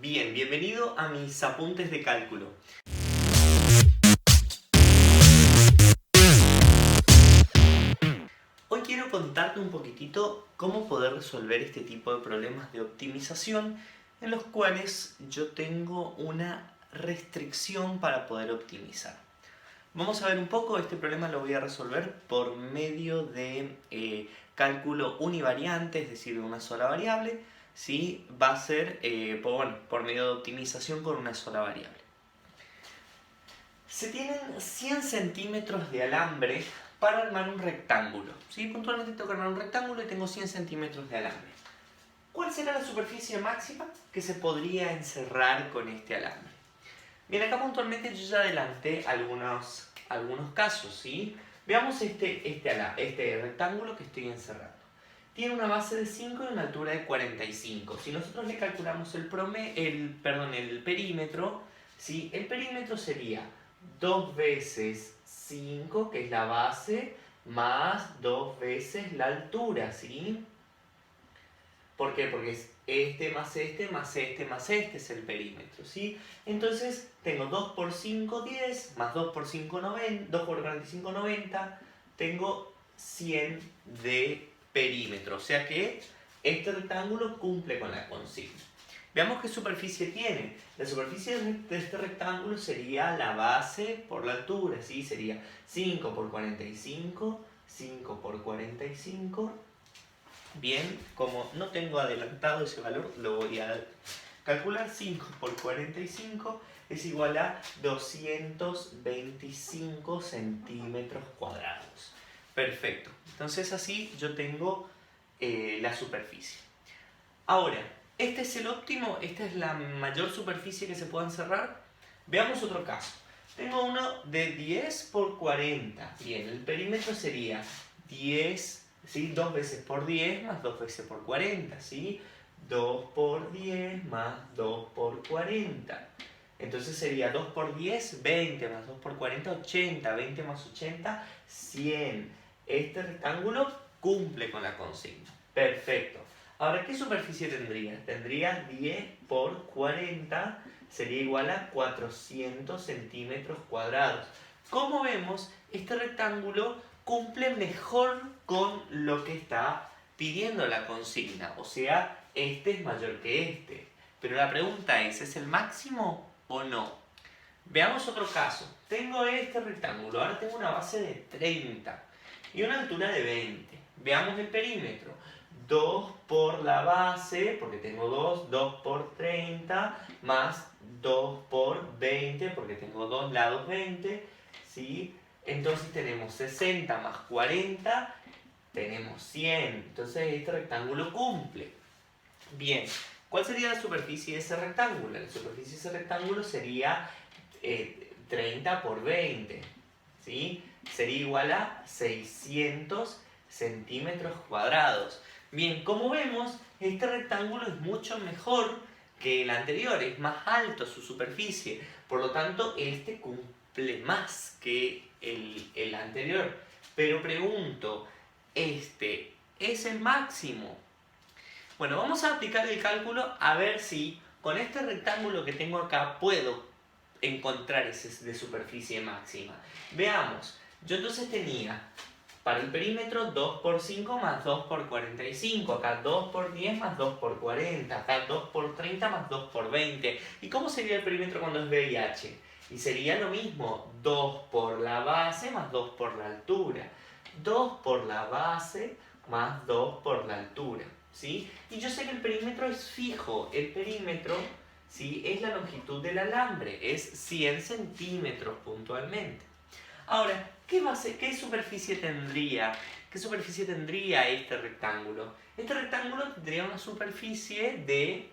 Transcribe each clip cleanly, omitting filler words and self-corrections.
Bien, bienvenido a mis apuntes de cálculo. Hoy quiero contarte un poquitito cómo poder resolver este tipo de problemas de optimización en los cuales yo tengo una restricción para poder optimizar. Vamos a ver un poco, este problema lo voy a resolver por medio de cálculo univariante, es decir, de una sola variable. ¿Sí? Va a ser por medio de optimización con una sola variable. Se tienen 100 centímetros de alambre para armar un rectángulo. ¿Sí? Puntualmente tengo que armar un rectángulo y tengo 100 centímetros de alambre. ¿Cuál será la superficie máxima que se podría encerrar con este alambre? Bien, acá puntualmente yo ya adelanté algunos casos, ¿sí? Veamos este rectángulo que estoy encerrando. Tiene una base de 5 y una altura de 45. Si nosotros le calculamos el perímetro, ¿sí? El perímetro sería 2 veces 5, que es la base, más 2 veces la altura, ¿sí? ¿Por qué? Porque es este más este más este más este es el perímetro, ¿sí? Entonces tengo 2 por 5, 10, más 2 por 5, 90, 2 por 45, 90, tengo 100 de perímetro, o sea que este rectángulo cumple con la consigna. Veamos qué superficie tiene. La superficie de este rectángulo sería la base por la altura, ¿sí? Sería 5 por 45, 5 por 45. Bien, como no tengo adelantado ese valor, lo voy a calcular. 5 por 45 es igual a 225 centímetros cuadrados. Perfecto. Entonces así yo tengo la superficie. Ahora, ¿este es el óptimo? ¿Esta es la mayor superficie que se pueda encerrar? Veamos otro caso. Tengo uno de 10 por 40. Bien, el perímetro sería 10, ¿sí? 2 veces por 10 más 2 veces por 40, ¿sí? 2 por 10 más 2 por 40. Entonces sería 2 por 10, 20, más 2 por 40, 80. 20 más 80, 100. Este rectángulo cumple con la consigna. Perfecto. Ahora, ¿qué superficie tendría? Tendría 10 por 40, sería igual a 400 centímetros cuadrados. Como vemos, este rectángulo cumple mejor con lo que está pidiendo la consigna. O sea, este es mayor que este. Pero la pregunta ¿es el máximo o no? Veamos otro caso. Tengo este rectángulo, ahora tengo una base de 30 y una altura de 20. Veamos el perímetro. 2 por la base, porque tengo 2 por 30, más 2 por 20, porque tengo 2 lados 20, ¿sí? Entonces tenemos 60 más 40, tenemos 100. Entonces este rectángulo cumple. Bien, ¿cuál sería la superficie de ese rectángulo? La superficie de ese rectángulo sería 30 por 20, ¿sí? Sería igual a 600 centímetros cuadrados. Bien, como vemos, este rectángulo es mucho mejor que el anterior, es más alto su superficie, por lo tanto este cumple más que el anterior. Pero pregunto, ¿este es el máximo? Bueno, vamos a aplicar el cálculo a ver si con este rectángulo que tengo acá puedo encontrar ese de superficie máxima. Veamos, yo entonces tenía para el perímetro 2 por 5 más 2 por 45, acá 2 por 10 más 2 por 40, acá 2 por 30 más 2 por 20. ¿Y cómo sería el perímetro cuando es VIH? Y sería lo mismo, 2 por la base más 2 por la altura. 2 por la base más 2 por la altura, ¿sí? Y yo sé que el perímetro es fijo, el perímetro, ¿sí?, es la longitud del alambre, es 100 centímetros puntualmente. Ahora, ¿qué superficie tendría? ¿Qué superficie tendría este rectángulo? Este rectángulo tendría una superficie de,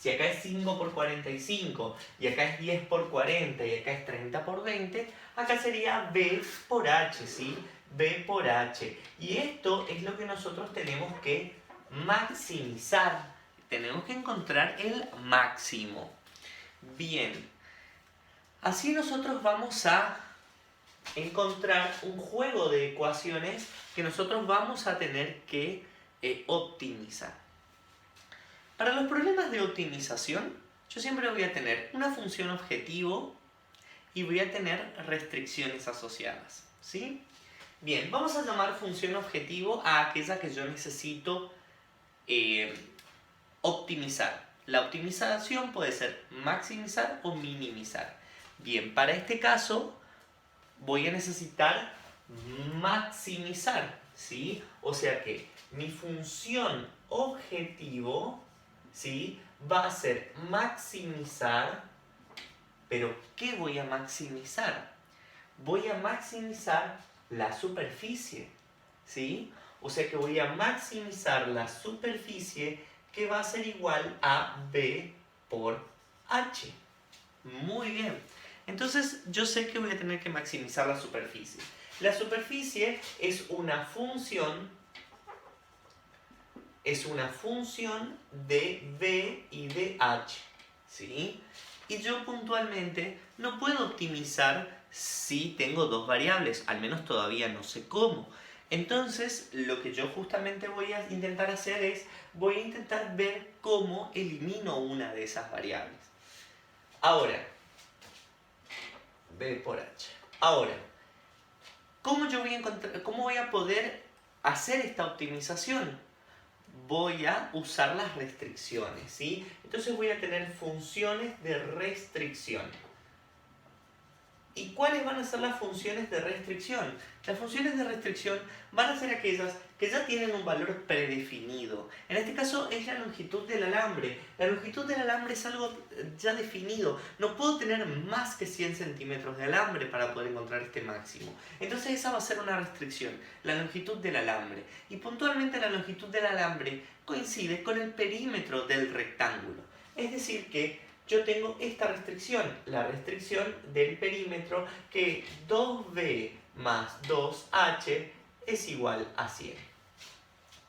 si acá es 5 por 45, y acá es 10 por 40, y acá es 30 por 20, acá sería B por H, ¿sí? B por H. Y esto es lo que nosotros tenemos que maximizar. Tenemos que encontrar el máximo. Bien. Así nosotros vamos a encontrar un juego de ecuaciones que nosotros vamos a tener que optimizar. Para los problemas de optimización, yo siempre voy a tener una función objetivo y voy a tener restricciones asociadas, ¿sí? Bien, vamos a llamar función objetivo a aquella que yo necesito optimizar. La optimización puede ser maximizar o minimizar. Bien, para este caso voy a necesitar maximizar, ¿sí? O sea que mi función objetivo, ¿sí?, va a ser maximizar, pero ¿qué voy a maximizar? Voy a maximizar la superficie, ¿sí? O sea que voy a maximizar la superficie que va a ser igual a B por H. Muy bien. Entonces yo sé que voy a tener que maximizar la superficie. La superficie es una función de B y de H, ¿sí? Y yo puntualmente no puedo optimizar si tengo dos variables, al menos todavía no sé cómo. Entonces, lo que yo justamente voy a intentar hacer es, voy a intentar ver cómo elimino una de esas variables. Ahora, B por H. Ahora, ¿cómo voy a poder hacer esta optimización? Voy a usar las restricciones, ¿sí? Entonces voy a tener funciones de restricción. ¿Y cuáles van a ser las funciones de restricción? Las funciones de restricción van a ser aquellas que ya tienen un valor predefinido. En este caso es la longitud del alambre. La longitud del alambre es algo ya definido. No puedo tener más que 100 centímetros de alambre para poder encontrar este máximo. Entonces esa va a ser una restricción, la longitud del alambre. Y puntualmente la longitud del alambre coincide con el perímetro del rectángulo. Es decir que yo tengo esta restricción, la restricción del perímetro, que 2b más 2h es igual a 100.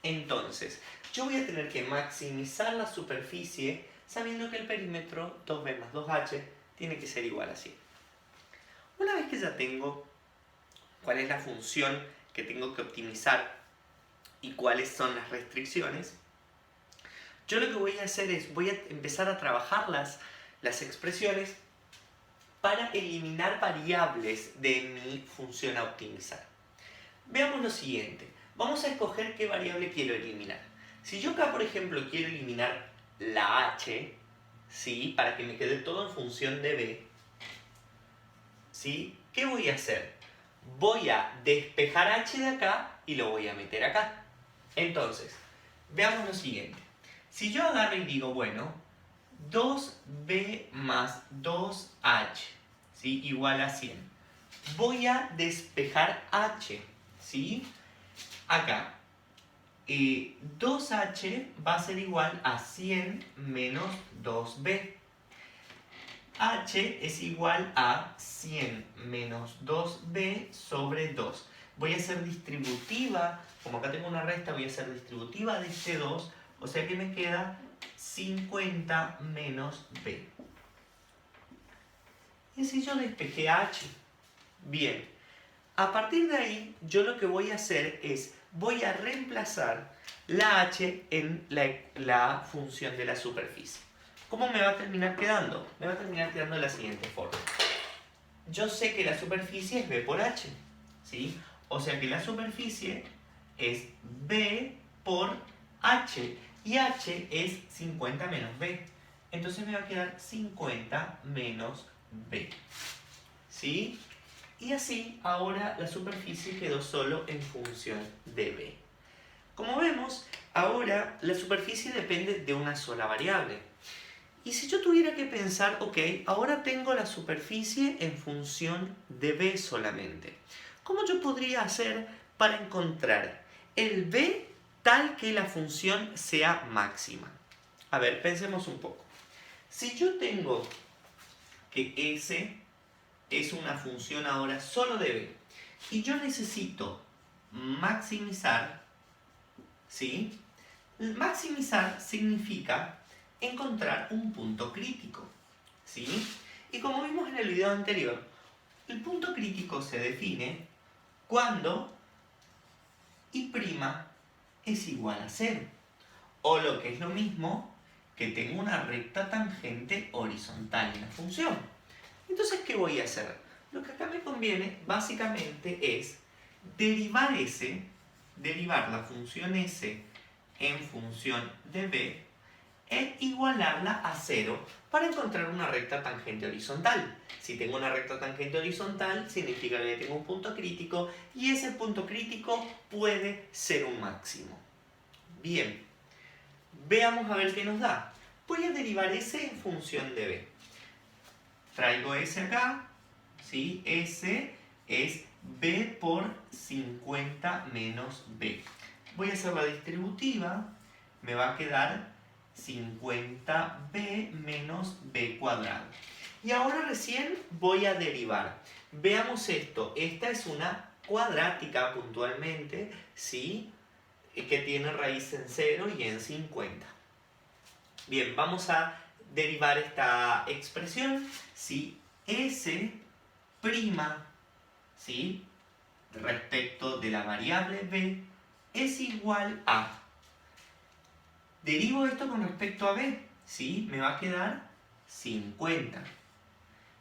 Entonces, yo voy a tener que maximizar la superficie sabiendo que el perímetro 2b más 2h tiene que ser igual a 100. Una vez que ya tengo cuál es la función que tengo que optimizar y cuáles son las restricciones, yo lo que voy a hacer es, voy a empezar a trabajar las expresiones para eliminar variables de mi función a optimizar. Veamos lo siguiente. Vamos a escoger qué variable quiero eliminar. Si yo acá, por ejemplo, quiero eliminar la h, ¿sí?, para que me quede todo en función de b, ¿sí?, ¿qué voy a hacer? Voy a despejar h de acá y lo voy a meter acá. Entonces, veamos lo siguiente. Si yo agarro y digo, bueno, 2b más 2h, ¿sí?, igual a 100. Voy a despejar h, ¿sí? Acá, 2h va a ser igual a 100 menos 2b. h es igual a 100 menos 2b sobre 2. Voy a hacer distributiva, como acá tengo una resta, voy a hacer distributiva de este 2, o sea que me queda 50 menos b. Y si yo despejé h, bien, a partir de ahí yo lo que voy a hacer es, voy a reemplazar la h en la función de la superficie. ¿Cómo me va a terminar quedando? Me va a terminar quedando de la siguiente forma. Yo sé que la superficie es b por h, ¿sí? O sea que la superficie es b por h, y h es 50 menos b. Entonces me va a quedar 50 menos b, ¿sí? Y así ahora la superficie quedó solo en función de b. Como vemos, ahora la superficie depende de una sola variable. Y si yo tuviera que pensar, ok, ahora tengo la superficie en función de b solamente. ¿Cómo yo podría hacer para encontrar el b tal que la función sea máxima? A ver, pensemos un poco. Si yo tengo que s es una función ahora solo de b y yo necesito maximizar, ¿sí? Maximizar significa encontrar un punto crítico, ¿sí? Y como vimos en el video anterior, el punto crítico se define cuando y' es igual a 0. O lo que es lo mismo, que tengo una recta tangente horizontal en la función. Entonces, ¿qué voy a hacer? Lo que acá me conviene básicamente es derivar la función s en función de b e igualarla a 0 para encontrar una recta tangente horizontal. Si tengo una recta tangente horizontal, significa que tengo un punto crítico y ese punto crítico puede ser un máximo. Bien, veamos a ver qué nos da. Voy a derivar s en función de b. Traigo s acá, ¿sí? S es b por 50 menos b. Voy a hacer la distributiva, me va a quedar 50b menos b cuadrado. Y ahora recién voy a derivar. Veamos esto, esta es una cuadrática puntualmente, ¿sí? Que tiene raíz en 0 y en 50. Bien, vamos a derivar esta expresión. Si S', ¿sí?, respecto de la variable b es igual a... Derivo esto con respecto a b, ¿sí? Me va a quedar 50.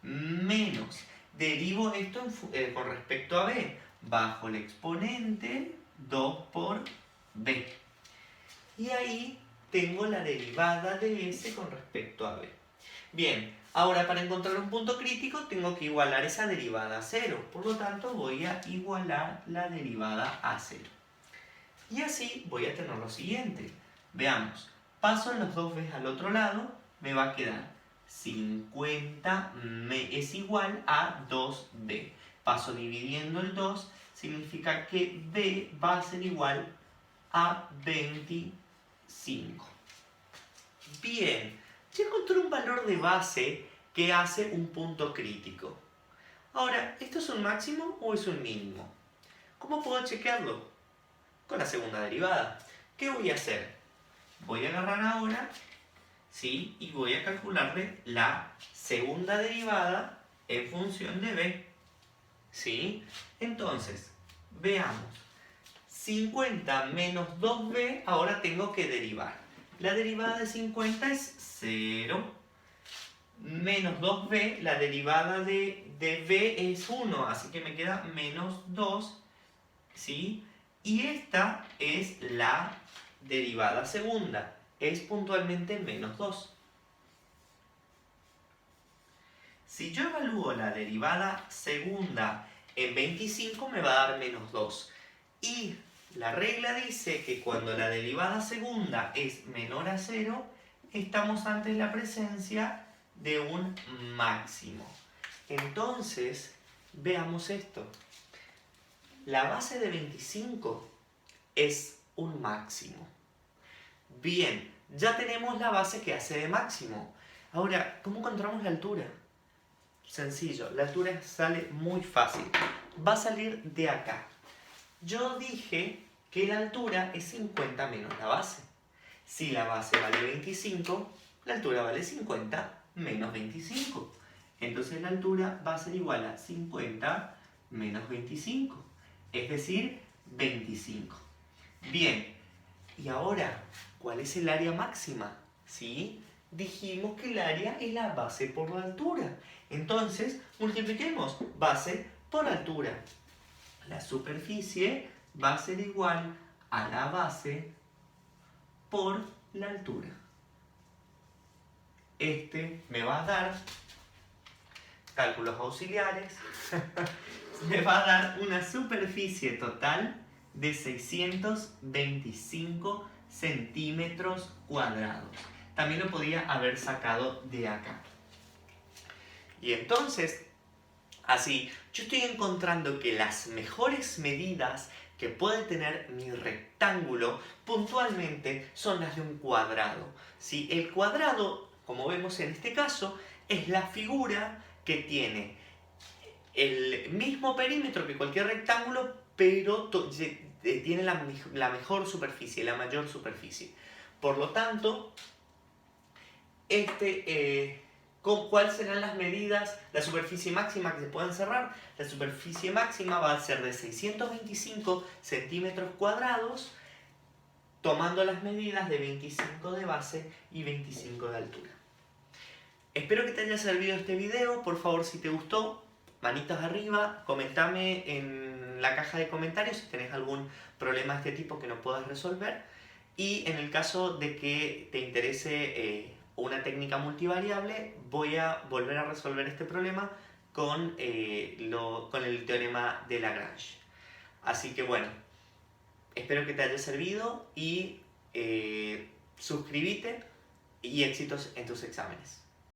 Menos, derivo esto con respecto a b, bajo el exponente 2 por b. Y ahí tengo la derivada de s con respecto a b. Bien, ahora para encontrar un punto crítico tengo que igualar esa derivada a 0. Por lo tanto voy a igualar la derivada a 0. Y así voy a tener lo siguiente. Veamos, paso los dos b's al otro lado, me va a quedar 50 es igual a 2b. Paso dividiendo el 2, significa que b va a ser igual a 25. Bien, ya encontré un valor de base que hace un punto crítico. Ahora, ¿esto es un máximo o es un mínimo? ¿Cómo puedo chequearlo? Con la segunda derivada. ¿Qué voy a hacer? Voy a agarrar ahora, ¿sí?, y voy a calcularle la segunda derivada en función de b, ¿sí? Entonces, veamos. 50 menos 2b, ahora tengo que derivar. La derivada de 50 es 0. Menos 2b, la derivada de b es 1, así que me queda menos 2, ¿sí? Y esta es la derivada segunda, es puntualmente menos 2. Si yo evalúo la derivada segunda en 25 me va a dar menos 2. Y la regla dice que cuando la derivada segunda es menor a 0, estamos ante la presencia de un máximo. Entonces, veamos esto. La base de 25 es un máximo. Bien, ya tenemos la base que hace de máximo. Ahora, ¿cómo encontramos la altura? Sencillo, la altura sale muy fácil. Va a salir de acá. Yo dije que la altura es 50 menos la base. Si la base vale 25, la altura vale 50 menos 25. Entonces la altura va a ser igual a 50 menos 25. Es decir, 25. Bien, y ahora, ¿cuál es el área máxima? ¿Sí? Dijimos que el área es la base por la altura. Entonces, multipliquemos base por altura. La superficie va a ser igual a la base por la altura. Este me va a dar, cálculos auxiliares, me va a dar una superficie total de 625 centímetros cuadrados. También lo podía haber sacado de acá. Y entonces, así, yo estoy encontrando que las mejores medidas que puede tener mi rectángulo puntualmente son las de un cuadrado. ¿Sí? El cuadrado, como vemos en este caso, es la figura que tiene el mismo perímetro que cualquier rectángulo, pero tiene la mejor superficie, la mayor superficie. Por lo tanto, ¿cuáles serán las medidas? La superficie máxima que se pueden cerrar. La superficie máxima va a ser de 625 centímetros cuadrados tomando las medidas de 25 de base y 25 de altura. Espero que te haya servido este video. Por favor, si te gustó, manitos arriba, comentame en la caja de comentarios si tenés algún problema de este tipo que no puedas resolver. Y en el caso de que te interese una técnica multivariable, voy a volver a resolver este problema con el teorema de Lagrange. Así que bueno, espero que te haya servido y suscríbete y éxitos en tus exámenes.